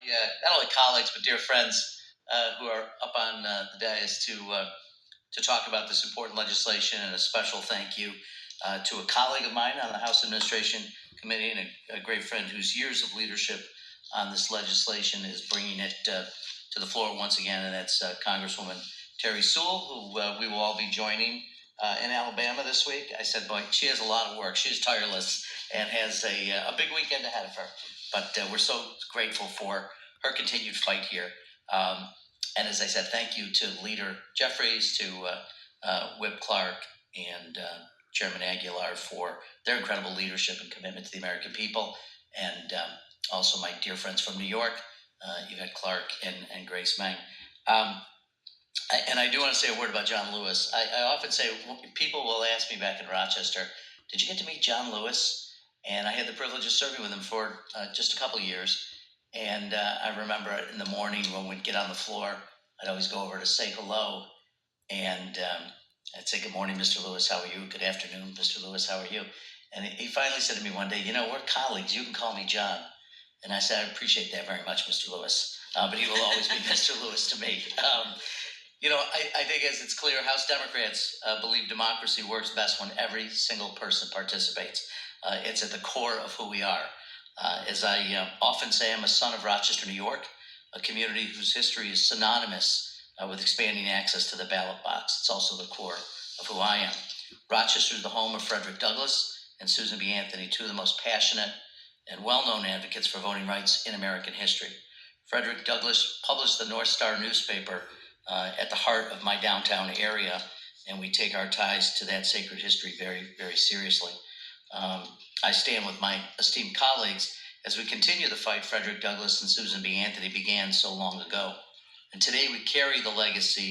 Yeah, not only colleagues but dear friends who are up on the dais to talk about this important legislation, and a special thank you to a colleague of mine on the House Administration Committee and a great friend whose years of leadership on this legislation is bringing it to the floor once again, and that's Congresswoman Terry Sewell, who we will all be joining in Alabama this week. I said, boy, she has a lot of work. She's tireless and has a big weekend ahead of her. But we're so grateful for her continued fight here. And as I said, thank you to Leader Jeffries, to Whip Clark, and Chairman Aguilar for their incredible leadership and commitment to the American people. And also my dear friends from New York, Yvette Clark and Grace Meng. And I do want to say a word about John Lewis. I often say, people will ask me back in Rochester, did you get to meet John Lewis? And I had the privilege of serving with him for just a couple of years. And I remember in the morning when we'd get on the floor, I'd always go over to say hello. And I'd say, good morning, Mr. Lewis, how are you? Good afternoon, Mr. Lewis, how are you? And he finally said to me one day, we're colleagues. You can call me John. And I said, I appreciate that very much, Mr. Lewis. But he will always be Mr. Lewis to me. I think as it's clear, House Democrats believe democracy works best when every single person participates. It's at the core of who we are. As I often say, I'm a son of Rochester, New York, a community whose history is synonymous with expanding access to the ballot box. It's also the core of who I am. Rochester is the home of Frederick Douglass and Susan B. Anthony, two of the most passionate and well-known advocates for voting rights in American history. Frederick Douglass published the North Star newspaper at the heart of my downtown area, and we take our ties to that sacred history very, very seriously. I stand with my esteemed colleagues as we continue the fight Frederick Douglass and Susan B. Anthony began so long ago. And today we carry the legacy